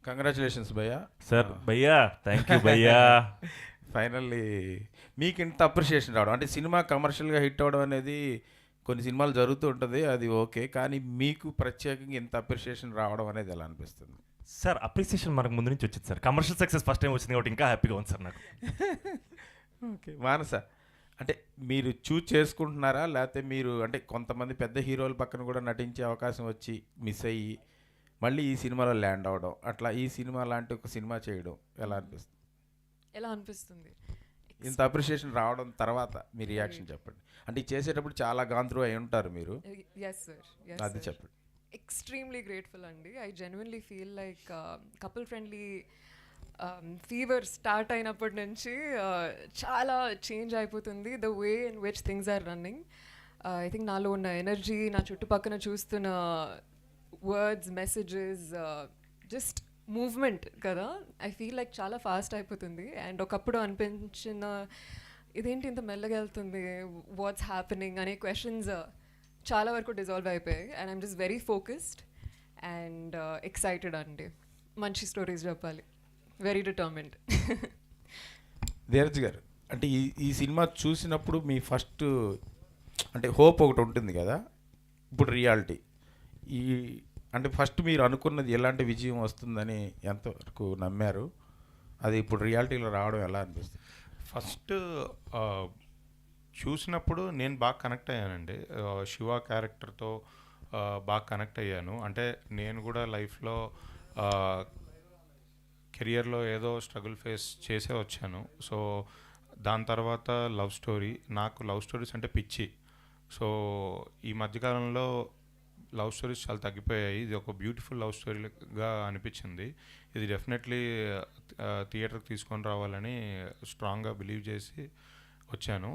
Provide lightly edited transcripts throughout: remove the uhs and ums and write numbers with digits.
Congratulations భయ్యా. Sir భయ్యా, thank you భయ్యా. ఫైనల్లీ మీకు ఇంత అప్రిషియేషన్ రావడం, అంటే సినిమా కమర్షియల్గా హిట్ అవ్వడం అనేది కొన్ని సినిమాలు జరుగుతూ ఉంటుంది, అది ఓకే. కానీ మీకు ప్రత్యేకంగా ఇంత అప్రిషియేషన్ రావడం అనేది ఎలా అనిపిస్తుంది? సార్ అప్రిసియేషన్ మనకు ముందు నుంచి వచ్చింది sir. Commercial success first time వచ్చింది కాబట్టి ఇంకా హ్యాపీగా ఉంది సార్ నాకు. ఓకే. మానస, అంటే మీరు చూజ్ చేసుకుంటున్నారా, లేకపోతే మీరు అంటే కొంతమంది పెద్ద హీరోల పక్కన కూడా నటించే అవకాశం వచ్చి మిస్ అయ్యి మళ్ళీ ఈ సినిమాలో ల్యాండ్ అవడం, అట్లా ఈ సినిమా లాంటి ఒక సినిమా చేయడం ఎలా అనిపిస్తుంది? ఇంత అప్రిషియేషన్ రావడం తర్వాత మీ రియాక్షన్ చెప్పండి. అంటే ఇది చేసేటప్పుడు చాలా గాంత్రు అయి ఉంటారు మీరు. అది చెప్పండి. ఎక్స్ట్రీమ్లీ గ్రేట్ఫుల్ అండి. I genuinely feel like couple friendly fever start అయినప్పటి నుంచి చాలా చేంజ్ అయిపోతుంది the way in which things are running. I think నాలో ఉన్న ఎనర్జీ, నా చుట్టుపక్కన చూస్తున్న వర్డ్స్, మెసేజెస్, జస్ట్ మూవ్మెంట్ కదా, ఐ ఫీల్ లైక్ చాలా ఫాస్ట్ అయిపోతుంది. అండ్ ఒకప్పుడు అనిపించిన ఇదేంటి ఇంత మెల్లగా వెళ్తుంది, వాట్స్ హ్యాపెనింగ్ అనే క్వశ్చన్స్ చాలా వరకు డిజాల్వ్ అయిపోయాయి. And I'm just very focused and excited అండి. మంచి స్టోరీస్ చెప్పాలి, వెరీ డిటర్మిన్డ్. ధీరజ్ గారు, అంటే ఈ సినిమా చూసినప్పుడు మీ ఫస్ట్ అంటే హోప్ ఒకటి ఉంటుంది కదా, ఇప్పుడు రియాలిటీ అంటే ఫస్ట్ మీరు అనుకున్నది ఎలాంటి విజయం వస్తుందని ఎంతవరకు నమ్మారు, అది ఇప్పుడు రియాలిటీలో రావడం ఎలా అనిపిస్తుంది? ఫస్ట్ చూసినప్పుడు నేను బాగా కనెక్ట్ అయ్యానండి. శివ క్యారెక్టర్తో బాగా కనెక్ట్ అయ్యాను. అంటే నేను కూడా లైఫ్లో కెరియర్లో ఏదో స్ట్రగుల్ ఫేస్ చేసే వచ్చాను. సో దాని తర్వాత లవ్ స్టోరీ, నాకు లవ్ స్టోరీస్ అంటే పిచ్చి. సో ఈ మధ్యకాలంలో లవ్ స్టోరీస్ చాలా తగ్గిపోయాయి. ఇది ఒక బ్యూటిఫుల్ లవ్ స్టోరీగా అనిపించింది. ఇది డెఫినెట్లీ థియేటర్కి తీసుకొని రావాలని స్ట్రాంగ్గా బిలీవ్ చేసి వచ్చాను.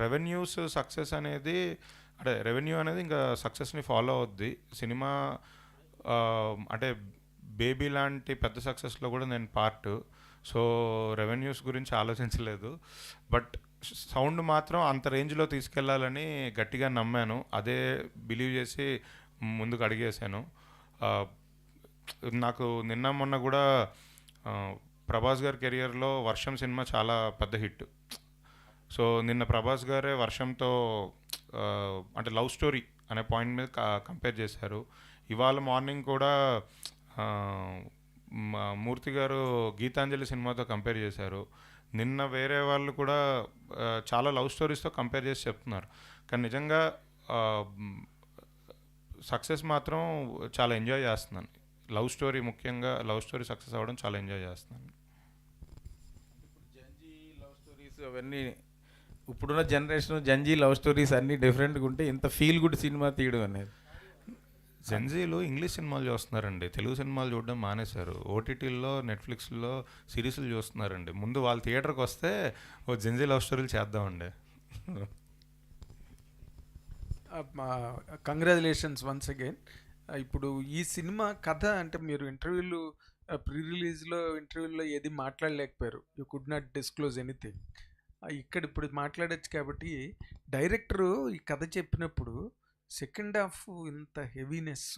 రెవెన్యూస్ సక్సెస్ అనేది, అంటే రెవెన్యూ అనేది ఇంకా సక్సెస్ని ఫాలో అవుద్ది. సినిమా అంటే బేబీ లాంటి పెద్ద సక్సెస్లో కూడా నేను పార్ట్. సో రెవెన్యూస్ గురించి ఆలోచించలేదు. బట్ సౌండ్ మాత్రం అంత రేంజ్లో తీసుకెళ్లాలని గట్టిగా నమ్మాను. అదే బిలీవ్ చేసి ముందుకు అడిగేశాను. నాకు నిన్న మొన్న కూడా ప్రభాస్ గారి కెరియర్లో వర్షం సినిమా చాలా పెద్ద హిట్. సో నిన్న ప్రభాస్ గారే వర్షంతో అంటే లవ్ స్టోరీ అనే పాయింట్ మీద కంపేర్ చేశారు. ఇవాళ మార్నింగ్ కూడా మూర్తి గారు గీతాంజలి సినిమాతో కంపేర్ చేశారు. నిన్న వేరే వాళ్ళు కూడా చాలా లవ్ స్టోరీస్తో కంపేర్ చేసి చెప్తున్నారు. కానీ నిజంగా సక్సెస్ మాత్రం చాలా ఎంజాయ్ చేస్తున్నాను. లవ్ స్టోరీ, ముఖ్యంగా లవ్ స్టోరీ సక్సెస్ అవ్వడం చాలా ఎంజాయ్ చేస్తున్నాను. జంజీ లవ్ స్టోరీస్ అవన్నీ, ఇప్పుడున్న జనరేషన్ జంజీ లవ్ స్టోరీస్ అన్నీ డిఫరెంట్గా ఉంటే ఇంత ఫీల్ గుడ్ సినిమా తీయడం అనేది. జెన్జీలు ఇంగ్లీష్ సినిమాలు చూస్తున్నారండి, తెలుగు సినిమాలు చూడడం మానేశారు. ఓటీటీల్లో, నెట్ఫ్లిక్స్లో సిరీస్లు చూస్తున్నారండి. ముందు వాళ్ళు థియేటర్కి వస్తే ఓ జెన్జీ లవ్ స్టోరీలు చేద్దామండి. Congratulations once again. ఇప్పుడు ఈ సినిమా కథ అంటే మీరు ఇంటర్వ్యూలు, ప్రీ రిలీజ్లో ఇంటర్వ్యూల్లో ఏది మాట్లాడలేకపోయారు, you could not disclose anything. ఇక్కడ ఇప్పుడు మాట్లాడచ్చు కాబట్టి డైరెక్టరు ఈ కథ చెప్పినప్పుడు సెకండ్ హాఫ్ ఇంత హెవీనెస్,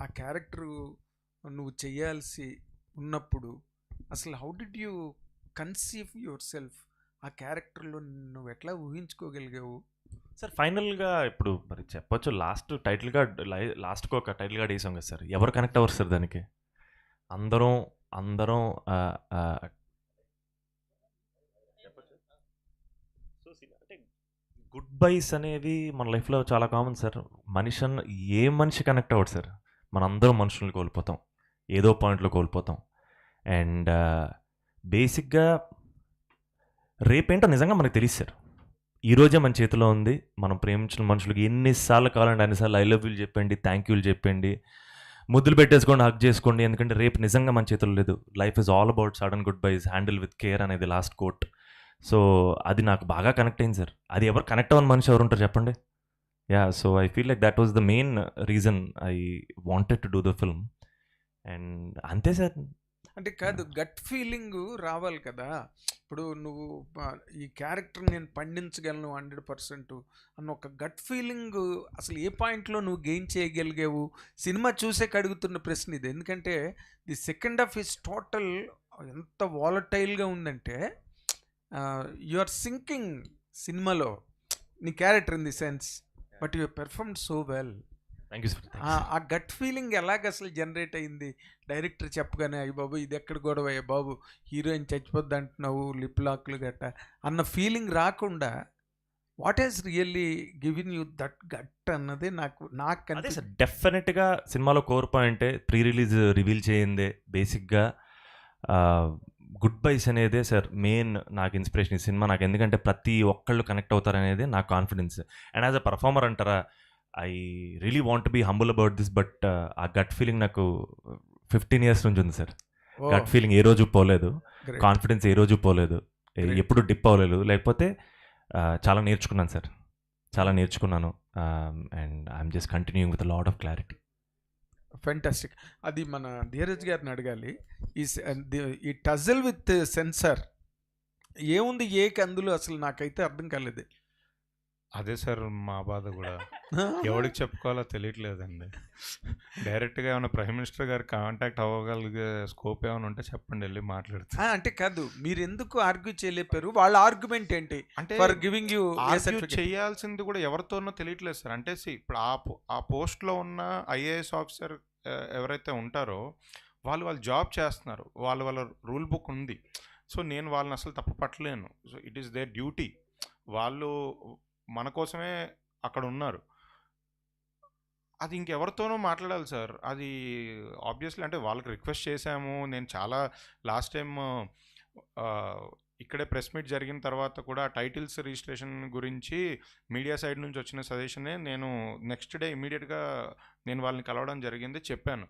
ఆ క్యారెక్టరు నువ్వు చేయాల్సి ఉన్నప్పుడు అసలు how did you conceive yourself? ఆ క్యారెక్టర్లో నువ్వు ఎట్లా ఊహించుకోగలిగావు? సార్ ఫైనల్గా ఇప్పుడు మరి చెప్పొచ్చు, లాస్ట్కి ఒక టైటిల్ కార్డ్ వేసాం కదా సార్, ఎవరు కనెక్ట్ అవ్వరు సార్ దానికి? అందరం అంటే గుడ్ బైస్ అనేవి మన లైఫ్లో చాలా కామన్ సార్. ఏ మనిషి కనెక్ట్ అవ్వడు సార్. మనందరం మనుషుల్ని కోల్పోతాం, ఏదో పాయింట్లో కోల్పోతాం. అండ్ బేసిక్గా రేపేంటో నిజంగా మనకు తెలియదు సార్. ఈరోజే మన చేతిలో ఉంది. మనం ప్రేమించిన మనుషులకి ఎన్నిసార్లు కావాలంటే అన్నిసార్లు ఐ లవ్ యూలు చెప్పండి, థ్యాంక్ యూలు చెప్పండి, ముద్దులు పెట్టేసుకోండి, హక్ చేసుకోండి. ఎందుకంటే రేపు నిజంగా మన చేతుల్లో లేదు. Life is all about sudden goodbyes, handle with care అనేది లాస్ట్ కోట్. సో అది నాకు బాగా కనెక్ట్ అయింది సార్. అది ఎవరు కనెక్ట్ అవ్వని మనిషి ఎవరు ఉంటారు చెప్పండి? Yeah, so I feel like that was the main reason I wanted to do the film. And అంతే సార్, అంటే కాదు, గట్ ఫీలింగ్ రావాలి కదా. ఇప్పుడు నువ్వు ఈ క్యారెక్టర్ నేను పండించగలను 100% అన్న ఒక గట్ ఫీలింగ్ అసలు ఏ పాయింట్లో నువ్వు గెయిన్ చేయగలిగావు? సినిమా చూసే అడుగుతున్న ప్రశ్న ఇది. ఎందుకంటే the second half is total ఎంత వాలటైల్గా ఉందంటే యు ఆర్ సింకింగ్ సినిమాలో నీ character in the sense, but you perform so well. Thank you sir. ఆ గట్ ఫీలింగ్ ఎలాగ అసలు జనరేట్ అయింది? డైరెక్టర్ చెప్పగానే అయ్యి బాబు ఇది ఎక్కడ గొడవ, అయ్యా బాబు హీరోయిన్ చచ్చిపోద్ది అంటున్నావు, లిప్ లాక్లు గట్ట అన్న ఫీలింగ్ రాకుండా what is really giving you that gut అన్నది నాకు అదే సార్, డెఫినెట్గా సినిమాలో కోర్ పాయింటే ప్రీ రిలీజ్ రివీల్ చేయిందే. బేసిక్గా గుడ్ బైస్ అనేదే సార్ మెయిన్ నాకు ఇన్స్పిరేషన్ ఈ సినిమా నాకు. ఎందుకంటే ప్రతి ఒక్కళ్ళు కనెక్ట్ అవుతారనేది నాకు confidence. And as a performer అంటారా, I really want be humble about this, but ఆ గట్ ఫీలింగ్ నాకు 15 years నుంచి ఉంది సార్. గట్ ఫీలింగ్ ఏ రోజు పోలేదు, కాన్ఫిడెన్స్ ఏ రోజు పోలేదు, ఎప్పుడు డిప్ అవ్వలేదు. లేకపోతే చాలా నేర్చుకున్నాను సార్, చాలా నేర్చుకున్నాను. And I'm just continuing with lot of clarity. Fantastic. అది మన ధీరజ్ గారిని అడగాలి. ఈ టజల్ విత్ సెన్సార్ ఏముంది ఏకి అందులో అసలు నాకైతే అర్థం కాలేదు. అదే సార్ మా బాధ కూడా. ఎవరికి చెప్పుకోవాలో తెలియట్లేదండి. డైరెక్ట్గా ఏమైనా ప్రైమ్ మినిస్టర్ గారు కాంటాక్ట్ అవ్వగలిగే స్కోప్ ఏమైనా ఉంటే చెప్పండి, వెళ్ళి మాట్లాడుతా. అంటే కాదు, మీరు ఎందుకు ఆర్గ్యూ చేయలేపారు? వాళ్ళ ఆర్గ్యుమెంట్ ఏంటి అంటే ఫర్ గివింగ్ యూ చేయాల్సింది కూడా ఎవరితోనో తెలియట్లేదు సార్. అంటే ఇప్పుడు ఆ పోస్ట్లో ఉన్న ఐఏఎస్ ఆఫీసర్ ఎవరైతే ఉంటారో వాళ్ళు జాబ్ చేస్తున్నారు, వాళ్ళ రూల్ బుక్ ఉంది. సో నేను వాళ్ళని అసలు తప్పు పట్టలేను. So it is their duty. వాళ్ళు మన కోసమే అక్కడ ఉన్నారు. అది ఇంకెవరితోనో మాట్లాడాలి సార్. అది ఆబ్వియస్లీ అంటే వాళ్ళకి రిక్వెస్ట్ చేశాము. నేను చాలా లాస్ట్ టైం ఇక్కడే ప్రెస్ మీట్ జరిగిన తర్వాత కూడా టైటిల్స్ రిజిస్ట్రేషన్ గురించి మీడియా సైడ్ నుంచి వచ్చిన సజెషనే నేను నెక్స్ట్ డే ఇమీడియట్గా నేను వాళ్ళని కలవడం జరిగింది. చెప్పాను,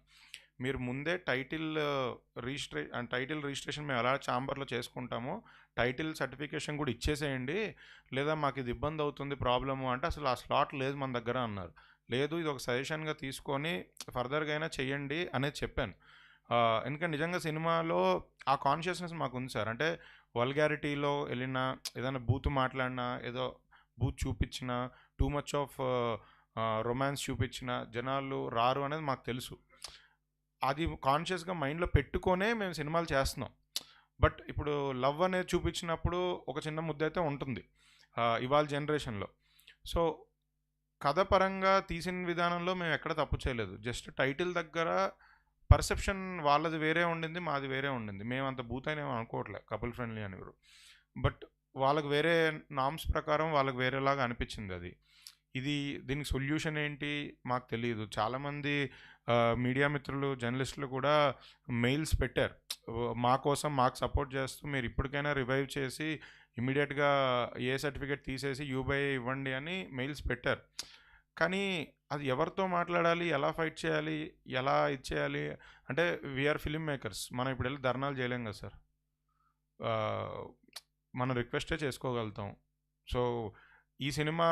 మీరు ముందే టైటిల్ రిజిస్ట్రేషన్ మేము ఎలా ఛాంబర్లో చేసుకుంటామో టైటిల్ సర్టిఫికేషన్ కూడా ఇచ్చేసేయండి, లేదా మాకు ఇది ఇబ్బంది అవుతుంది ప్రాబ్లము అంటే అసలు ఆ స్లాట్ లేదు మన దగ్గర అన్నారు. లేదు, ఇది ఒక సజెషన్గా తీసుకొని ఫర్దర్గా అయినా చెయ్యండి అనేది చెప్పాను. ఎందుకంటే నిజంగా సినిమాలో ఆ కాన్షియస్నెస్ మాకు ఉంది సార్. అంటే వల్గారిటీలో వెళ్ళినా, ఏదైనా బూత్ మాట్లాడినా, ఏదో బూత్ చూపించినా, టూ మచ్ ఆఫ్ రొమాన్స్ చూపించినా జనాలు రారు అనేది మాకు తెలుసు. అది కాన్షియస్గా మైండ్లో పెట్టుకొనే మేము సినిమాలు చేస్తున్నాం. బట్ ఇప్పుడు లవ్ అనేది చూపించినప్పుడు ఒక చిన్న ముద్ద అయితే ఉంటుంది ఇవాళ జనరేషన్లో. సో కథ పరంగా తీసిన విధానంలో మేము ఎక్కడ తప్పు చేయలేదు. జస్ట్ టైటిల్ దగ్గర పర్సెప్షన్ వాళ్ళది వేరే ఉండింది, మాది వేరే ఉండింది. మేము అంత బూతైనా అనుకోవట్లే కపుల్ ఫ్రెండ్లీ అని. బట్ వాళ్ళకి వేరే నామ్స్ ప్రకారం వాళ్ళకి వేరేలాగా అనిపించింది. అది దీనికి సొల్యూషన్ ఏంటి మాకు తెలియదు. చాలామంది మీడియా మిత్రులు, జర్నలిస్టులు కూడా మెయిల్స్ పెట్టారు మా కోసం, మాకు సపోర్ట్ చేస్తూ మీరు ఇప్పటికైనా రివైవ్ చేసి ఇమీడియట్గా ఏ సర్టిఫికేట్ తీసేసి యూబీఐ ఇవ్వండి అని మెయిల్స్ పెట్టారు. కానీ అది ఎవరితో మాట్లాడాలి, ఎలా ఫైట్ చేయాలి, ఎలా ఇచ్చేయాలి అంటే వీఆర్ ఫిలిం మేకర్స్. మనం ఇప్పుడు వెళ్ళి ధర్నాలు చేయలేం కదా సార్. మనం రిక్వెస్టే చేసుకోగలుగుతాం. సో ఈ సినిమా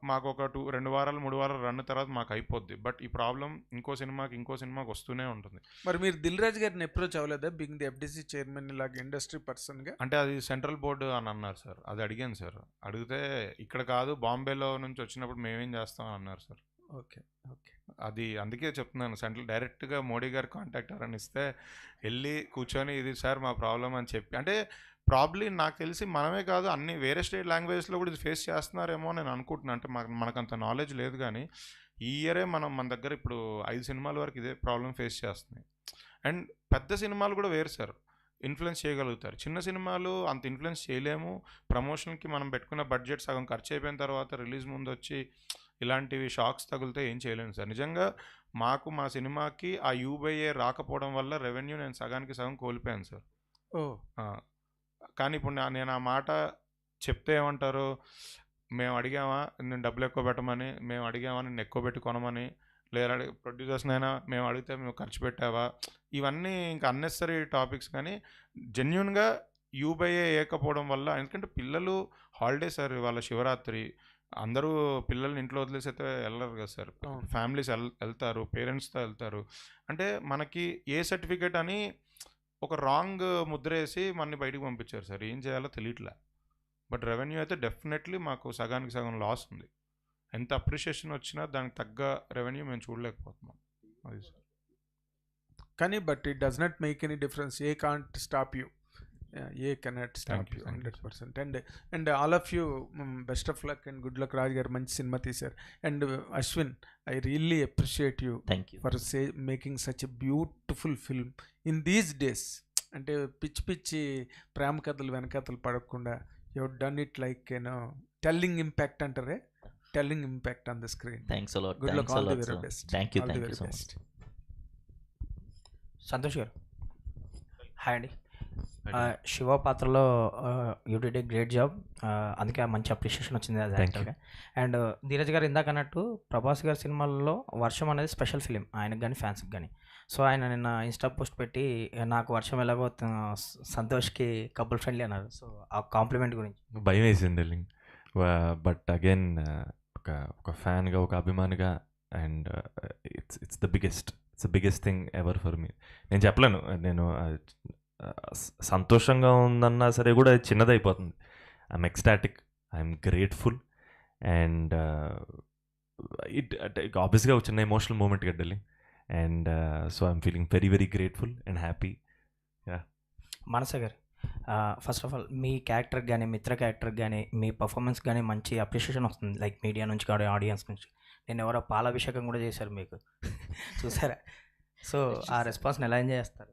మాకు ఒక 2 వారాలు 3 వారాలు రన్ తర్వాత మాకు అయిపోద్ది. బట్ ఈ ప్రాబ్లం ఇంకో సినిమాకి వస్తూనే ఉంటుంది. మరి మీరు దిల్ రాజు గారిని అప్రోచ్ అవ్వలేదా బింగ్ ది ఎఫ్డిసి చైర్మన్ ఇలాగ ఇండస్ట్రీ పర్సన్గా? అంటే అది సెంట్రల్ బోర్డు అని అన్నారు సార్. అది అడిగాను సార్. అడిగితే ఇక్కడ కాదు, బాంబేలో నుంచి వచ్చినప్పుడు మేమేం చేస్తాం అన్నారు సార్. Okay okay. అది అందుకే చెప్తున్నాను, సెంట్రల్ డైరెక్ట్గా మోడీ గారు కాంటాక్ట్ అని ఇస్తే వెళ్ళి కూర్చొని ఇది సార్ మా ప్రాబ్లం అని చెప్పి, అంటే ప్రాబ్లీ నాకు తెలిసి మనమే కాదు అన్ని వేరే స్టేట్ లాంగ్వేజ్లో కూడా ఇది ఫేస్ చేస్తున్నారేమో నేను అనుకుంటున్నాను. అంటే మనకంత నాలెడ్జ్ లేదు, కానీ ఈ ఇయరే మన దగ్గర ఇప్పుడు 5 సినిమాల వరకు ఇదే ప్రాబ్లం ఫేస్ చేస్తున్నాయి. అండ్ పెద్ద సినిమాలు కూడా వేరు సార్, ఇన్ఫ్లుయెన్స్ చేయగలుగుతారు. చిన్న సినిమాలు అంత ఇన్ఫ్లుయెన్స్ చేయలేము. ప్రమోషన్కి మనం పెట్టుకున్న బడ్జెట్ సగం ఖర్చు అయిపోయిన తర్వాత రిలీజ్ ముందు వచ్చి ఇలాంటివి షాక్స్ తగిలితే ఏం చేయలేము సార్. నిజంగా మా సినిమాకి ఆ యూబీఐ రాకపోవడం వల్ల రెవెన్యూ నేను సగానికి సగం కోల్పోయాను సార్. కానీ ఇప్పుడు నేను ఆ మాట చెప్తే ఏమంటారు, మేము అడిగామా నేను డబ్బులు ఎక్కువ పెట్టమని, మేము అడిగామా నేను ఎక్కువ పెట్టి కొనమని, లేదా ప్రొడ్యూసర్స్నైనా మేము అడిగితే మేము ఖర్చు పెట్టావా, ఇవన్నీ ఇంకా అన్నెసరీ టాపిక్స్. కానీ జెన్యున్గా యూబీఐ వేయకపోవడం వల్ల, ఎందుకంటే పిల్లలు హాలిడే సార్, వాళ్ళ శివరాత్రి, అందరూ పిల్లల్ని ఇంట్లో వదిలేసి అయితే వెళ్ళరు కదా సార్. ఫ్యామిలీస్ వెళ్తారు, పేరెంట్స్తో వెళ్తారు. అంటే మనకి ఏ సర్టిఫికేట్ అని ఒక రాంగ్ ముద్ర వేసి మనని బయటికి పంపించారు సార్. ఏం చేయాలో తెలియట్లే. బట్ రెవెన్యూ అయితే డెఫినెట్లీ మాకు సగానికి సగం లాస్ ఉంది. ఎంత అప్రిషియేషన్ వచ్చినా దానికి తగ్గ రెవెన్యూ మేము చూడలేకపోతున్నాం. అది సార్. కానీ but it does not make any difference. A can't stop you. A cannot stop you 100%. And all of you best of luck and good luck. Raj గారు మంచి సినిమా తీశారు. And Ashwin, I really appreciate you thank you. For making such a beautiful film in these days. అంటే పిచ్చి పిచ్చి ప్రేమ కథలు వెనకథలు పడకుండా you done it like telling impact అంటారే, telling impact on the screen. Thanks a lot. Good luck. Thanks all the a lot very sir. Best. Thank you. All the thank you very so much. Best. Santosh గారు hi అండి. శివ పాత్రలో you did a great job. అందుకే మంచి appreciation వచ్చింది అది Thank you. యాక్చువల్గా. And Dheeraj గారు ఇందాక అన్నట్టు ప్రభాస్ గారి సినిమాల్లో వర్షం అనేది స్పెషల్ ఫిలిం ఆయనకు కానీ ఫ్యాన్స్కి కానీ. సో ఆయన నిన్న ఇన్స్టా పోస్ట్ పెట్టి నాకు వర్షం ఎలాగో సంతోష్కి కపుల్ ఫ్రెండ్లీ అన్నారు. సో ఆ కాంప్లిమెంట్ గురించి. భయం వేసింది డార్లింగ్. బట్ అగైన్ ఒక ఫ్యాన్గా, ఒక అభిమానిగా, and it's the biggest thing ever for me. నేను చెప్పలేను. నేను సంతోషంగా ఉందన్నా సరే కూడా అది చిన్నదైపోతుంది. I'm ecstatic, I'm grateful, and ఆబ్వియస్గా ఒక చిన్న ఎమోషనల్ మూమెంట్ కదా darling. And so I'm feeling very very grateful and happy. Manasa గారు, ఫస్ట్ ఆఫ్ ఆల్ మీ క్యారెక్టర్కి కానీ మిత్ర క్యారెక్టర్కి కానీ మీ పర్ఫార్మెన్స్ కానీ మంచి అప్రిషియేషన్ వస్తుంది, లైక్ మీడియా నుంచి కానీ ఆడియన్స్ నుంచి. నేను ఎవరో పాలాభిషేకం కూడా చేశారు మీకు చూసారా? సో ఆ రెస్పాన్స్ని ఎలా ఎంజాయ్ చేస్తారు?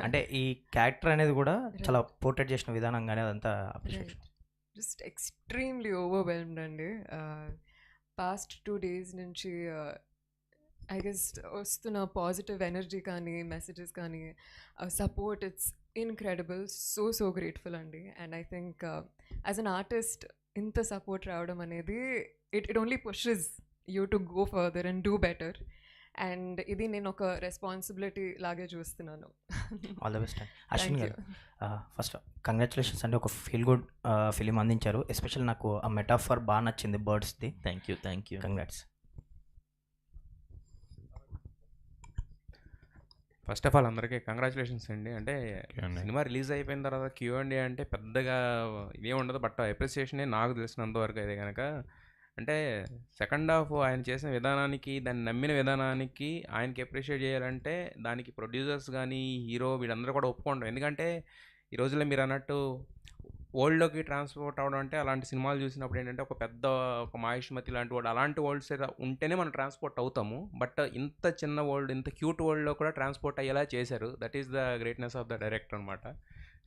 అంటే ఈ క్యారెక్టర్ అనేది కూడా చాలా పోర్ట్రేట్ చేసిన విధానం కానీ అదంతా అప్రిషియేషన్. జస్ట్ ఎక్స్ట్రీమ్లీ ఓవర్వెల్మ్డ్ అండి. పాస్ట్ 2 days నుంచి ఐ గెస్ వస్తున్న పాజిటివ్ ఎనర్జీ కానీ మెసేజెస్ కానీ support, it's incredible. So grateful అండి. And I think as an artist ఇంత సపోర్ట్ రావడం అనేది it only pushes you to go further and do better. And ఇది నేను ఒక రెస్పాన్సిబిలిటీ లాగే చూస్తున్నాను. All the best. అశ్విన్ గారు, ఫస్ట్ కంగ్రాచులేషన్స్ అండి. ఒక ఫీల్ గుడ్ ఫిలిం అందించారు. ఎస్పెషల్ నాకు ఆ మెటాఫర్ బాగా నచ్చింది, బర్డ్స్ది. Thank you. Thank you. Congrats. First of all అందరికీ కంగ్రాచులేషన్స్ అండి. అంటే అండి. సినిమా రిలీజ్ అయిపోయిన తర్వాత Q&A అంటే పెద్దగా ఇదేం ఉండదు. బట్ అప్రిసియేషనే నాకు తెలిసినంతవరకు అయితే కనుక. అంటే సెకండ్ హాఫ్ ఆయన చేసిన విధానానికి, దాన్ని నమ్మిన విధానానికి ఆయనకి అప్రిషియేట్ చేయాలంటే దానికి ప్రొడ్యూసర్స్ కానీ హీరో వీళ్ళందరూ కూడా ఒప్పుకుంటారు. ఎందుకంటే ఈ రోజుల్లో మీరు అన్నట్టు వరల్డ్లోకి ట్రాన్స్పోర్ట్ అవ్వడం అంటే అలాంటి సినిమాలు చూసినప్పుడు ఏంటంటే ఒక మహేష్మతి లాంటి వాడు అలాంటి వరల్డ్స్ ఉంటేనే మనం ట్రాన్స్పోర్ట్ అవుతాము. బట్ ఇంత చిన్న వరల్డ్, ఇంత క్యూట్ వరల్డ్లో కూడా ట్రాన్స్పోర్ట్ అయ్యేలా చేశారు. That is the greatness of the director అనమాట.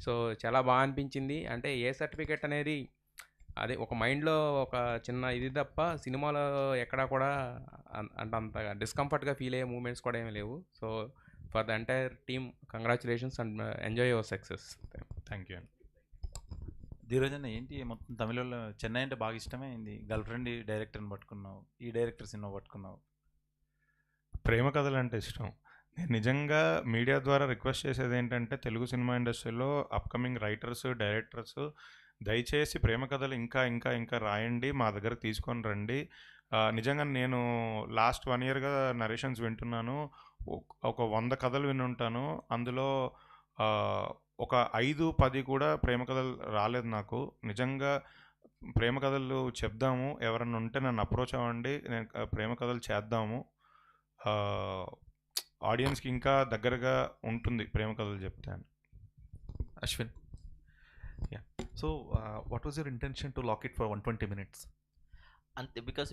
సో చాలా బాగా అనిపించింది. అంటే ఏ సర్టిఫికేట్ అనేది అదే ఒక మైండ్లో ఒక చిన్న ఇది తప్ప సినిమాలో ఎక్కడా కూడా అంటే అంతగా డిస్కంఫర్ట్గా ఫీల్ అయ్యే మూమెంట్స్ కూడా ఏమీ లేవు. So for the entire team congratulations and enjoy your success. Thank you అండి. ధీరజ్ అన్న ఏంటి మొత్తం తమిళలో చెన్నై అంటే బాగా ఇష్టమే అయింది. గర్ల్ ఫ్రెండ్ డైరెక్టర్ని పట్టుకున్నావు, ఈ డైరెక్టర్ సినిమా పట్టుకున్నావు. ప్రేమ కథలు అంటే ఇష్టం. నేను నిజంగా మీడియా ద్వారా రిక్వెస్ట్ చేసేది ఏంటంటే తెలుగు సినిమా ఇండస్ట్రీలో అప్కమింగ్ రైటర్స్, డైరెక్టర్స్ దయచేసి ప్రేమ కథలు ఇంకా ఇంకా ఇంకా రాయండి, మా దగ్గరకు తీసుకొని రండి. నిజంగా నేను లాస్ట్ 1 yearగా నరేషన్స్ వింటున్నాను. ఒక 100 కథలు వినుంటాను. అందులో ఒక 5-10 కూడా ప్రేమ కథలు రాలేదు నాకు. నిజంగా ప్రేమ కథలు చెప్దాము, ఎవరన్నా ఉంటే నన్ను అప్రోచ్ అవ్వండి, నేను ప్రేమ కథలు చేద్దాము. ఆడియన్స్కి ఇంకా దగ్గరగా ఉంటుంది ప్రేమ కథలు చెప్తాను. Ashwin. Yeah. So, what was your intention to lock it for 120 minutes? అంతే, బికాస్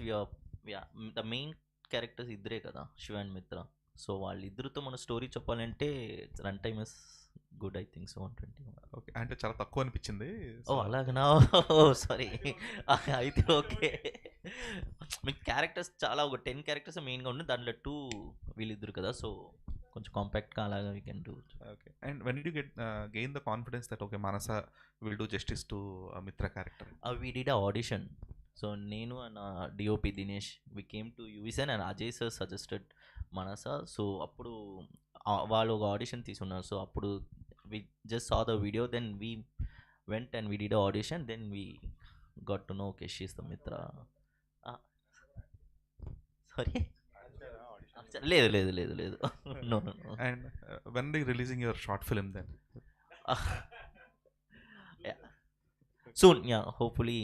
ద మెయిన్ క్యారెక్టర్స్ ఇద్దరే కదా, శివ అండ్ మిత్ర. సో వాళ్ళిద్దరితో మన స్టోరీ చెప్పాలంటే run time is good, I think so 120. Okay, అంటే చాలా తక్కువ అనిపించింది. ఓ అలాగనా? ఓ సారీ. అయితే ఓకే. మీ క్యారెక్టర్స్ చాలా ఒక 10 క్యారెక్టర్స్ మెయిన్గా ఉండి దాంట్లో 2 వీళ్ళిద్దరు కదా, సో కొంచెం కాంపాక్ట్గా అలాగా we can do. Okay. And when did you gain the confidence that okay, Manasa will do justice to Mitra character? We did a audition. So నేను and DOP Dinesh we came to యూవిసన్ and Ajay sir suggested Manasa. So అప్పుడు వాళ్ళు ఒక audition తీసుకున్నారు. So అప్పుడు we just saw the video, then we went and we did audition, then we got to know okay she is the Mitra. Sorry లేదు లేదు లేదు లేదు no no And when are you releasing your short film then? Soon yeah hopefully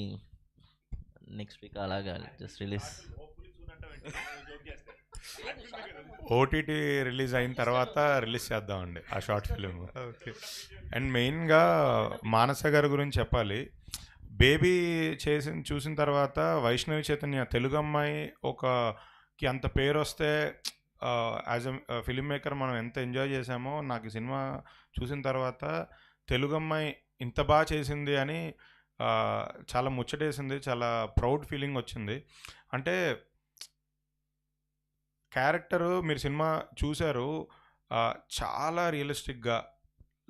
next week అలాగా just release. OTT release అయిన తర్వాత release చేద్దామండి ఆ short film. Okay. And మెయిన్గా మానస గారి గురించి చెప్పాలి. బేబీ చూసిన తర్వాత వైష్ణవి చైతన్య తెలుగు అమ్మాయి కి అంత పేరు వస్తే యాజ్ ఎ ఫిలిం మేకర్ మనం ఎంత ఎంజాయ్ చేసామో నాకు ఈ సినిమా చూసిన తర్వాత తెలుగు అమ్మాయి ఇంత బాగా చేసింది అని చాలా ముచ్చటేసింది, చాలా ప్రౌడ్ ఫీలింగ్ వచ్చింది. అంటే క్యారెక్టరు మీరు సినిమా చూశారు, చాలా రియలిస్టిక్గా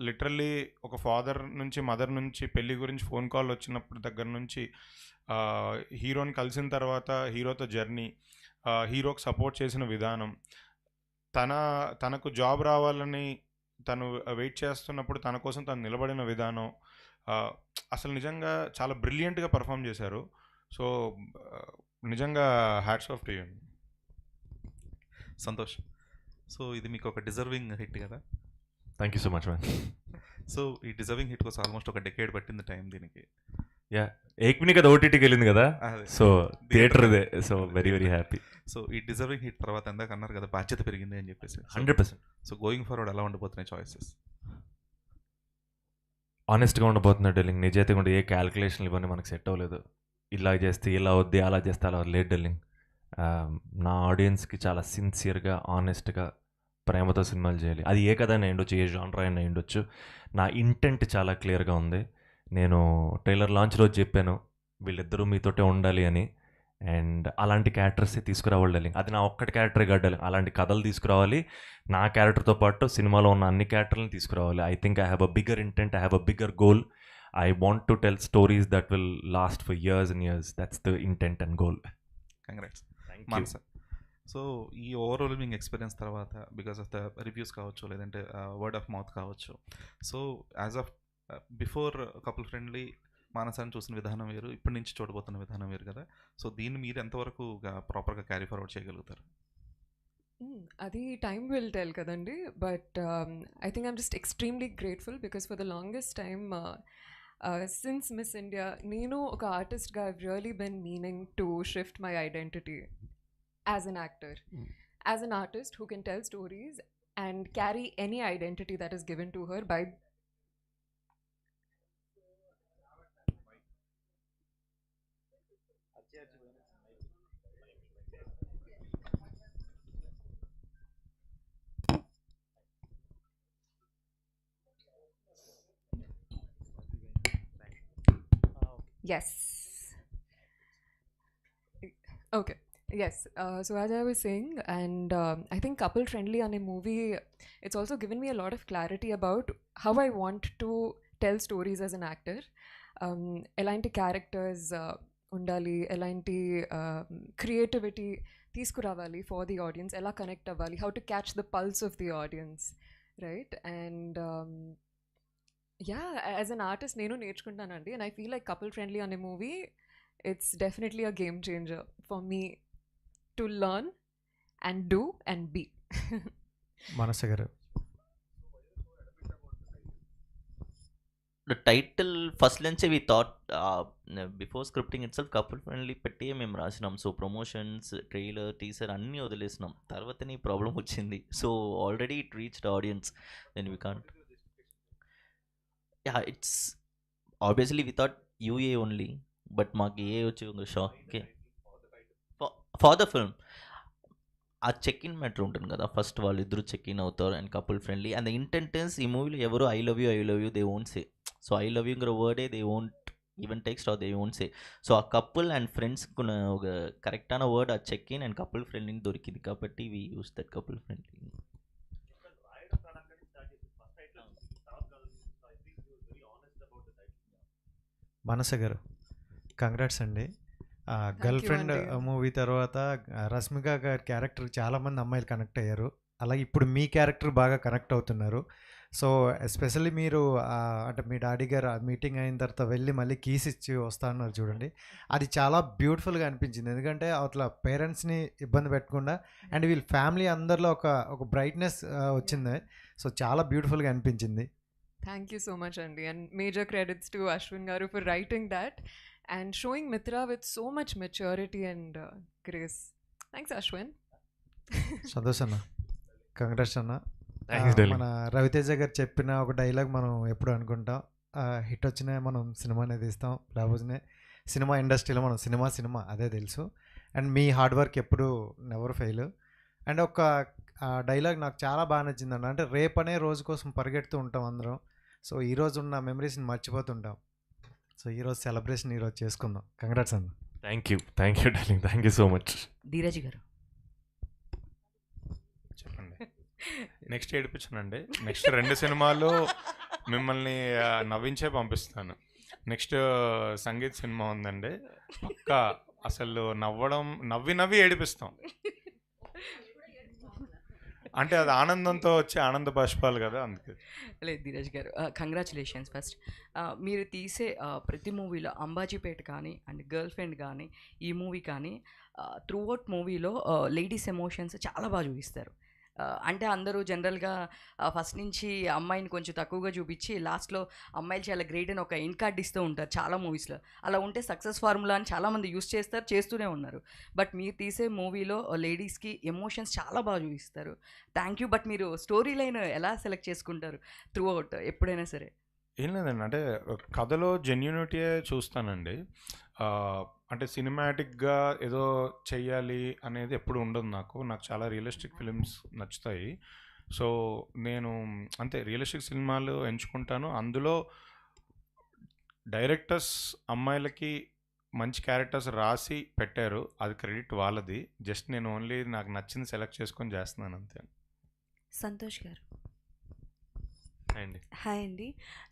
లిటరల్లీ ఒక ఫాదర్ నుంచి మదర్ నుంచి పెళ్ళి గురించి ఫోన్ కాల్ వచ్చినప్పుడు దగ్గర నుంచి హీరోని కలిసిన తర్వాత హీరోతో జర్నీ, హీరోకి సపోర్ట్ చేసిన విధానం, తనకు జాబ్ రావాలని తను వెయిట్ చేస్తున్నప్పుడు తన కోసం తను నిలబడిన విధానం, అసలు నిజంగా చాలా బ్రిలియంట్గా పర్ఫామ్ చేశారు. సో నిజంగా hats off to you. Santosh, so ఇది మీకు ఒక డిజర్వింగ్ హిట్ కదా? Thank you so much man. So ఈ డిజర్వింగ్ హిట్ కోసం ఆల్మోస్ట్ ఒక డెకేడ్ పట్టింది టైం దీనికి. యా, ఏక్మిని కదా ఓటీటీకి వెళ్ళింది కదా, అదే. సో థియేటర్ ఇదే. So very very happy. So ఈ డిజర్వింగ్ హిట్ తర్వాత ఎందాక అన్నారు కదా బాధ్యత పెరిగింది అని చెప్పేసి. 100%. సో గోయింగ్ ఫార్వర్డ్ ఎలా ఉండబోతున్నాయి చాయిసెస్? ఆనెస్ట్గా ఉండబోతున్నాడు డెల్లింగ్. నిజాయితీగా ఉండే ఏ క్యాలిక్యులేషన్లు ఇవన్నీ మనకు సెట్ అవ్వలేదు. ఇలా చేస్తే ఇలా వద్ది, అలా చేస్తే అలా లేదు డెల్లింగ్. నా ఆడియన్స్కి చాలా సిన్సియర్గా ఆనెస్ట్గా ప్రేమతో సినిమాలు చేయాలి. అది ఏ కథ అయినా ఉండొచ్చు, ఏ జానర్ అయినా ఉండొచ్చు. నా ఇంటెంట్ చాలా క్లియర్గా ఉంది. నేను ట్రైలర్ లాంచ్ రోజు చెప్పాను వీళ్ళిద్దరూ మీతోటే ఉండాలి అని. అండ్ అలాంటి క్యారెక్టర్సే తీసుకురావాలి డెల్లింగ్. అది నా ఒక్కటి క్యారెక్టరే కాదు డెల్లింగ్, అలాంటి కథలు తీసుకురావాలి. నా క్యారెక్టర్తో పాటు సినిమాలో ఉన్న అన్ని క్యారెక్టర్లను తీసుకురావాలి. I think I have a bigger intent, I have a bigger goal. I want to tell stories that will last for years and years. That's the intent and goal. Congrats Manasa. So ఈ overwhelming experience తర్వాత because of the reviews కావచ్చు, లేదంటే word of mouth కావచ్చు, so as of before couple friendly మానసాన్ని చూసిన విధానం వేరు, ఇప్పటి నుంచి చూడబోతున్న విధానం వేరు కదా. సో దీన్ని మీరు ఎంతవరకు ప్రాపర్గా క్యారీ ఫార్వర్డ్ చేయగలుగుతారు? అది టైమ్ విల్ టెల్ కదండి. But I think I'm just extremely grateful because for the longest time since Miss India నేను ఒక ఆర్టిస్ట్గా I've really been meaning to shift my identity as an actor, as an artist who can tell stories and carry any identity that is given to her by yes okay. Yes, so as I was saying, and I think Couple Friendly on a movie, it's also given me a lot of clarity about how I want to tell stories as an actor. Elanti characters undali, elanti creativity తీసుకురావాలి for the audience, ఎలా connect అవ్వాలి, how to catch the pulse of the audience, right? And yeah, as an artist నేను నేర్చుకుంటానండి, and I feel like Couple Friendly on a movie, it's definitely a game changer for me to learn and do and be. Manasa garu, the title first lunch we thought before scripting itself couple friendly petti mem rasinam. So promotions, trailer, teaser anni odilesnam. Tarvata ni problem ochindi, so already it reached audience, then we can't. Yeah, it's obviously we thought UA only, but maaki A vachi unga shock. Okay, for the film ఆ check in matter ఉంటుంది కదా, first వాళ్ళు ఇద్దరు check in అవుతారు and couple friendly. And the intentions ఈ మూవీలో ఎవరు I love you they won't say. So I love you ఇంకర వర్డే they won't even text or they won't say. So ఆ కపుల్ అండ్ ఫ్రెండ్స్కి ఒక కరెక్ట్ అయిన వర్డ్ ఆ check in and couple friendly దొరికింది కాబట్టి we use that couple friendly. Manasa garu, congrats అండి. గర్ల్ ఫ్రెండ్ మూవీ తర్వాత రష్మిక గారి క్యారెక్టర్ చాలామంది అమ్మాయిలు కనెక్ట్ అయ్యారు. అలాగే ఇప్పుడు మీ క్యారెక్టర్ బాగా కనెక్ట్ అవుతున్నారు. సో ఎస్పెషల్లీ మీరు అంటే మీ డాడీ గారు ఆ మీటింగ్ అయిన తర్వాత వెళ్ళి మళ్ళీ కీస్ ఇచ్చి వస్తా అన్నారు చూడండి, అది చాలా బ్యూటిఫుల్గా అనిపించింది. ఎందుకంటే అట్లా పేరెంట్స్ని ఇబ్బంది పెట్టకుండా అండ్ వీళ్ళ ఫ్యామిలీ అందరిలో ఒక బ్రైట్నెస్ వచ్చింది. సో చాలా బ్యూటిఫుల్గా అనిపించింది. Thank you so much, Andy. And major credits to Ashwin Garu for writing that and showing Mitra with so much maturity and grace. Thanks, Ashwin. Santosh అన్న, కంగ్రాట్స్ అన్న. Thanks, darling. మన రవితేజ గారు చెప్పిన ఒక డైలాగ్ మనం ఎప్పుడు అనుకుంటాం, హిట్ వచ్చినా మనం సినిమానే తీస్తాం, లేకపోతే సినిమా ఇండస్ట్రీలో మనం సినిమా అదే తెలుసు. అండ్ మీ హార్డ్ వర్క్ ఎప్పుడు నెవర్ ఫెయిల్. అండ్ ఒక డైలాగ్ నాకు చాలా బాగా నచ్చిందన్న, అంటే రేపు అనే రోజు కోసం పరిగెడుతూ ఉంటాం అందరం. సో ఈరోజు ఉన్న మెమరీస్ని మర్చిపోతుంటాం. సో ఈరోజు సెలబ్రేషన్ ఈరోజు చేసుకుందాం. కంగ్రాట్స్ అన్న. Thank you darling, thank you so much. Dheeraj గారు చెప్పండి. నెక్స్ట్ ఏడిపించానండి. నెక్స్ట్ 2 సినిమాలు మిమ్మల్ని నవ్వించే పంపిస్తాను. నెక్స్ట్ సంగీత్ సినిమా ఉందండి, పక్కా అసలు నవ్వి ఏడిపిస్తాం. అంటే అది ఆనందంతో వచ్చే ఆనంద బాష్పాలు కదా, అందుకే. లేదు ధీరజ్ గారు, కంగ్రాచులేషన్స్ ఫస్ట్. మీరు తీసే ప్రతి మూవీలో అంబాజీపేట కానీ అండ్ గర్ల్ ఫ్రెండ్ కానీ ఈ మూవీ కానీ త్రూ అవుట్ మూవీలో లేడీస్ ఎమోషన్స్ చాలా బాగా చూపిస్తారు. అంటే అందరూ జనరల్గా ఫస్ట్ నుంచి అమ్మాయిని కొంచెం తక్కువగా చూపించి లాస్ట్లో అమ్మాయిలు చాలా గ్రేట్ అని ఒక ఎండ్ కార్డ్ ఇస్తూ ఉంటారు చాలా మూవీస్లో. అలా ఉంటే సక్సెస్ ఫార్ములా అని చాలామంది యూస్ చేస్తూనే ఉన్నారు. బట్ మీరు తీసే మూవీలో లేడీస్కి ఎమోషన్స్ చాలా బాగా చూపిస్తారు. Thank you. బట్ మీరు స్టోరీ లైన్ ఎలా సెలెక్ట్ చేసుకుంటారు త్రూ అవుట్ ఎప్పుడైనా సరే? ఏం లేదండి, అంటే కథలో జెన్యూనిటీయే చూస్తానండి. అంటే సినిమాటిక్గా ఏదో చెయ్యాలి అనేది ఎప్పుడు ఉండదు నాకు చాలా రియలిస్టిక్ ఫిలిమ్స్ నచ్చుతాయి. సో నేను అంతే రియలిస్టిక్ సినిమాలు ఎంచుకుంటాను. అందులో డైరెక్టర్స్ అమ్మాయిలకి మంచి క్యారెక్టర్స్ రాసి పెట్టారు, అది క్రెడిట్ వాళ్ళది. జస్ట్ నేను ఓన్లీ నాకు నచ్చింది సెలెక్ట్ చేసుకొని చేస్తున్నాను అంతే. సంతోష్ గారు అండి. హాయ్ అండి.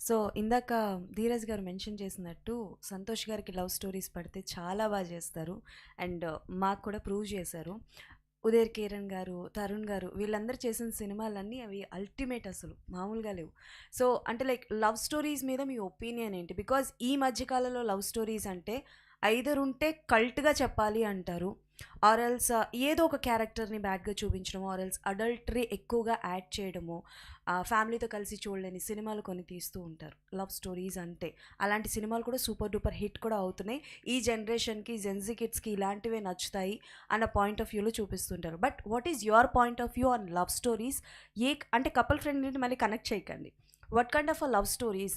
సో ఇందాక ధీరజ్ గారు మెన్షన్ చేసినట్టు సంతోష్ గారికి లవ్ స్టోరీస్ పడితే చాలా బాగా చేస్తారు అండ్ మాకు కూడా ప్రూవ్ చేశారు. ఉదయ్ కిరణ్ గారు, తరుణ్ గారు వీళ్ళందరూ చేసిన సినిమాలన్నీ అవి అల్టిమేట్, అసలు మామూలుగా లేవు. సో అంటే లైక్ లవ్ స్టోరీస్ మీద మీ ఒపీనియన్ ఏంటి? బికాజ్ ఈ మధ్యకాలంలో లవ్ స్టోరీస్ అంటే ఐదర్ ఉంటే కల్ట్గా చెప్పాలి అంటారు, ఆర్ఎల్స్ ఏదో ఒక క్యారెక్టర్ని బ్యాడ్గా చూపించడము, ఆర్ఎల్స్ అడల్టరీ ఎక్కువగా యాడ్ చేయడము, ఫ్యామిలీతో కలిసి చూడలేని సినిమాలు కొన్ని తీస్తూ ఉంటారు లవ్ స్టోరీస్ అంటే. అలాంటి సినిమాలు కూడా సూపర్ డూపర్ హిట్ కూడా అవుతున్నాయి. ఈ జనరేషన్కి జెన్జీ కిడ్స్కి ఇలాంటివే నచ్చుతాయి అన్న పాయింట్ ఆఫ్ వ్యూలో చూపిస్తుంటారు. But what is your point of view on love stories? అంటే కపుల్ ఫ్రెండ్ నుండి మళ్ళీ కనెక్ట్ చేయకండి. What kind of love stories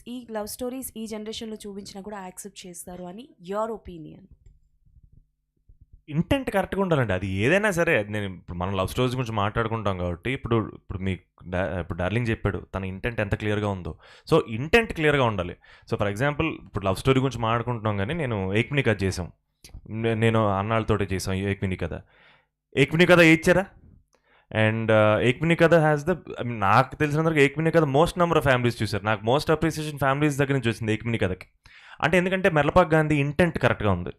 ఈ జనరేషన్లో చూపించినా కూడా యాక్సెప్ట్ చేస్తారు అని యువర్ ఒపీనియన్? ఇంటెంట్ కరెక్ట్గా ఉండాలండి, అది ఏదైనా సరే. నేను ఇప్పుడు మనం లవ్ స్టోరీస్ గురించి మాట్లాడుకుంటాం కాబట్టి ఇప్పుడు ఇప్పుడు డార్లింగ్ చెప్పాడు తన ఇంటెంట్ ఎంత క్లియర్గా ఉందో. సో ఇంటెంట్ క్లియర్గా ఉండాలి. సో ఫర్ ఎగ్జాంపుల్ ఇప్పుడు లవ్ స్టోరీ గురించి మాట్లాడుకుంటున్నాం, కానీ నేను ఏక్మిని కథ చేసాం, నేను అన్నాళ్ళతోటి చేసాం ఏక్మిని కథ. ఏక్మిని కథ ఇచ్చారా? అండ్ ఏక్మిని కథ హ్యాస్ నాకు తెలిసినందుకు ఏక్మిని కథ మోస్ట్ నెంబర్ ఆఫ్ ఫ్యామిలీస్ చూశారు. నాకు మోస్ట్ అప్రిసియేషన్ ఫ్యామిలీస్ దగ్గర నుంచి వచ్చింది ఏక్మిని కథకి. అంటే ఎందుకంటే మెర్లపాక్ గాంధీ ఇంటెంట్ కరెక్ట్గా ఉంది.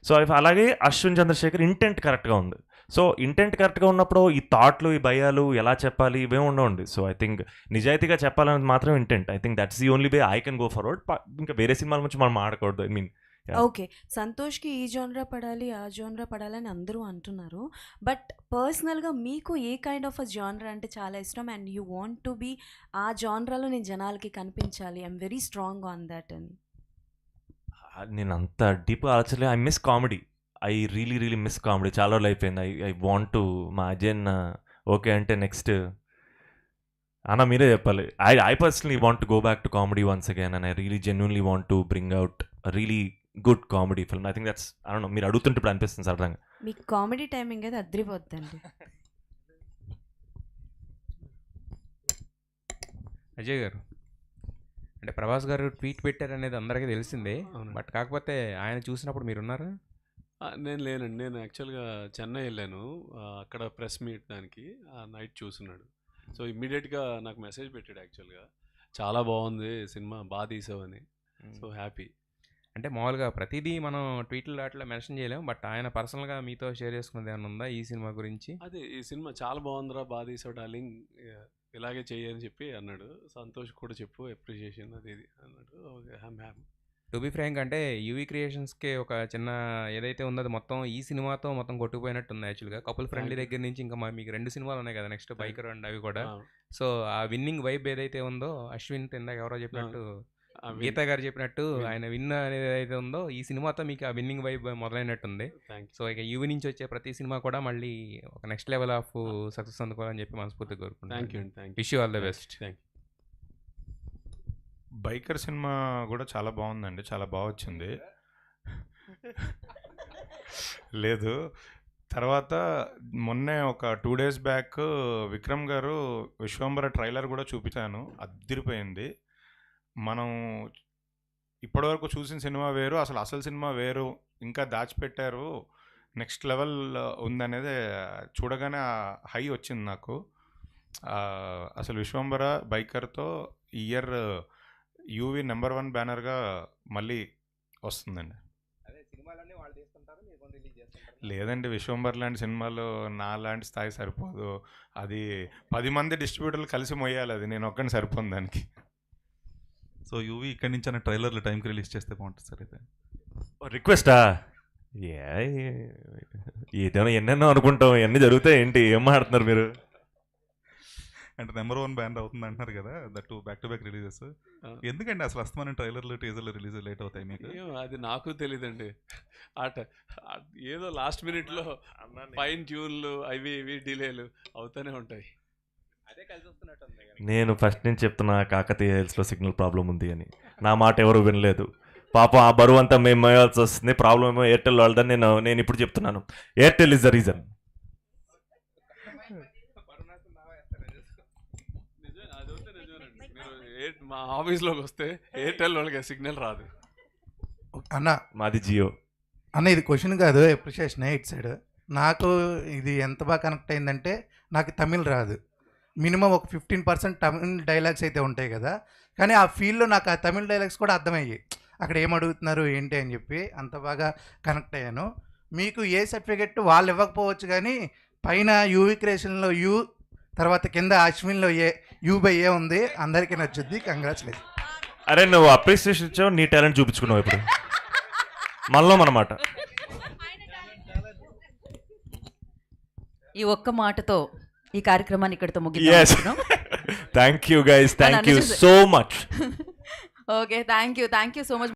సో అలాగే అశ్విన్ చంద్రశేఖర్ ఇంటెంట్ కరెక్ట్గా ఉంది. సో ఇంటెంట్ కరెక్ట్గా ఉన్నప్పుడు ఈ థాట్లు, ఈ భయాలు ఎలా చెప్పాలి ఇవే ఉండవండి. సో ఐ థింక్ నిజాయితీగా చెప్పాలనేది మాత్రం intent. I think that's the only way I can go forward. ఇంకా వేరే సినిమాల గురించి మనం ఆడకూడదు. ఐ మీన్ ఓకే, సంతోష్కి ఈ జోనరా పడాలి ఆ జోనరా పడాలని అందరూ అంటున్నారు. బట్ పర్సనల్గా మీకు ఏ కైండ్ ఆఫ్ అ జానరా అంటే చాలా ఇష్టం and you want to be ఆ జానరాలో నేను జనాలకి కనిపించాలి, I'm very strong on that అని? నేను అంత డీప్గా ఆలోచనలేదు. I miss comedy. I really miss comedy. చాలా రోజులు అయిపోయింది. ఐ వాంట్ టు మా అజయన్ ఓకే అంటే నెక్స్ట్ అన్న మీరే చెప్పాలి. I personally want to go back to comedy once again and I really genuinely want to bring out really good comedy film. I think that's I don't know, మీరు అడుగుతుంటే ఇప్పుడు అనిపిస్తుంది సరదాగా. మీకు కామెడీ టైమింగ్ అయితే అద్రిపోద్దండి. అజయ్ గారు, అంటే ప్రభాస్ గారు ట్వీట్ పెట్టారనేది అందరికీ తెలిసిందే. బట్ కాకపోతే ఆయన చూసినప్పుడు మీరు ఉన్నారా? నేను లేనండి. నేను యాక్చువల్గా చెన్నై వెళ్ళాను, అక్కడ ప్రెస్ మీట్ దానికి నైట్ చూస్తున్నాడు. సో ఇమ్మీడియట్గా నాకు మెసేజ్ పెట్టాడు యాక్చువల్గా, చాలా బాగుంది సినిమా, బాగా తీసావని. So happy. అంటే మామూలుగా ప్రతిదీ మనం ట్వీట్లు అట్లా మెన్షన్ చేయలేము, బట్ ఆయన పర్సనల్గా మీతో షేర్ చేసుకున్నది ఏమైనా ఉందా ఈ సినిమా గురించి? అదే ఈ సినిమా చాలా బాగుందిరా, బాగా తీసావు డార్లింగ్, ఇలాగే చెయ్యని చెప్పి అన్నాడు. సంతోష్ కూడా చెప్పు అప్రిషియేషన్ అది ఇది అన్నాడు. Okay, hmm hmm. To be frank అంటే యూవీ క్రియేషన్స్కి ఒక చిన్న ఏదైతే ఉందో అది మొత్తం ఈ సినిమాతో మొత్తం కొట్టుకుపోయినట్టు ఉంది యాక్చువల్గా. కపుల్ ఫ్రెండ్లీ దగ్గర నుంచి ఇంకా మీకు 2 సినిమాలు ఉన్నాయి కదా నెక్స్ట్, బైకర్ అండ్ అవి కూడా. సో ఆ విన్నింగ్ వైబ్ ఏదైతే ఉందో అశ్విన్ ఇందాక ఎవరో చెప్పినట్టు, గీత గారు చెప్పినట్టు ఆయన విన్ అనేది ఏదైతే ఉందో ఈ సినిమాతో మీకు ఆ విన్నింగ్ వైబ్ మొదలైనట్టుంది. సో ఇక యూవీ నుంచి వచ్చే ప్రతి సినిమా కూడా మళ్ళీ ఒక నెక్స్ట్ లెవెల్ ఆఫ్ సక్సెస్ అందుకోవాలని చెప్పి మనస్ఫూర్తిగా కోరుకుంటున్నాను. Wish you all the best. Biker cinema కూడా చాలా బాగుందండి, చాలా బాగా వచ్చింది. లేదు, తర్వాత మొన్నే ఒక 2 days బ్యాక్ విక్రమ్ గారు విశ్వంబర ట్రైలర్ కూడా చూపించాను, అదిరిపోయింది. మనం ఇప్పటివరకు చూసిన సినిమా వేరు, అసలు సినిమా వేరు, ఇంకా దాచిపెట్టారు, నెక్స్ట్ లెవెల్ ఉందనేది చూడగానే హై వచ్చింది నాకు. అసలు విశ్వంబర బైకర్తో ఈ ఇయర్ యూవీ నెంబర్ 1 బ్యానర్గా మళ్ళీ వస్తుందండి. లేదండి, విశ్వంబర్ లాంటి సినిమాలు నా లాంటి స్థాయి సరిపోదు, అది 10 మంది డిస్ట్రిబ్యూటర్లు కలిసి మొయ్యాలి, అది నేను ఒక్కడిని సరిపోను దానికి. సో యూవీ ఇక్కడి నుంచి అన్న ట్రైలర్లు టైంకి రిలీజ్ చేస్తే బాగుంటుంది సార్. అయితే రిక్వెస్టా? ఏదైనా ఎన్నెన్నో అనుకుంటాం, ఎన్ని జరుగుతాయి ఏంటి, ఏం మాట్లాడుతున్నారు మీరు? అంటే నెంబర్ 1 బ్యానర్ అవుతుంది అంటున్నారు కదా, that back to back releases. ఎందుకండి అసలు అస్తమానం ట్రైలర్లు టీజర్లు రిలీజ్ లేట్ అవుతాయి మీకు? అది నాకు తెలియదండి. ఏదో లాస్ట్ మినిట్లో ఫైన్ ట్యూన్లు అవి ఇవి డిలేలు అవుతూనే ఉంటాయి. నేను ఫస్ట్ నుంచి చెప్తున్నా కాకతీయ హిల్స్లో సిగ్నల్ ప్రాబ్లం ఉంది అని, నా మాట ఎవరు వినలేదు. పాపం ఆ బరువు అంతా మేము మోయాల్సి వస్తుంది. ప్రాబ్లం ఏమో ఎయిర్టెల్ వాళ్ళదని నేను ఇప్పుడు చెప్తున్నాను. Airtel is the reason. మా ఆఫీస్లోకి వస్తే ఎయిర్టెల్ వాళ్ళకి సిగ్నల్ రాదు అన్న. మాది జియో అన్న. ఇది క్వశ్చన్ కాదు, అప్రిషియేషన్ ఇట్ సైడ్. నాకు ఇది ఎంత బాగా కనెక్ట్ అయిందంటే, నాకు తమిళ్ రాదు, మినిమం ఒక 15% తమిళ్ డైలాగ్స్ అయితే ఉంటాయి కదా, కానీ ఆ ఫీల్డ్లో నాకు ఆ తమిళ్ డైలాగ్స్ కూడా అర్థమయ్యాయి, అక్కడ ఏం అడుగుతున్నారు ఏంటి అని చెప్పి అంత బాగా కనెక్ట్ అయ్యాను. మీకు ఏ సర్టిఫికెట్ వాళ్ళు ఇవ్వకపోవచ్చు, కానీ పైన యూవీ క్రియేషన్లో యూ, తర్వాత కింద అశ్విన్లో యూ/ఏ ఉంది, అందరికీ నచ్చుద్ది. కంగ్రాచులేషన్. అరే నువ్వు అప్రిసియేషన్ ఇచ్చావు, నీ టాలెంట్ చూపించుకున్నావు ఇప్పుడు మళ్ళీ అన్నమాట. ఈ ఒక్క మాటతో ఈ కార్యక్రమాన్ని ఇక్కడితో ముగిద్దాం. Thank you guys, thank you so much. Okay, thank you so much.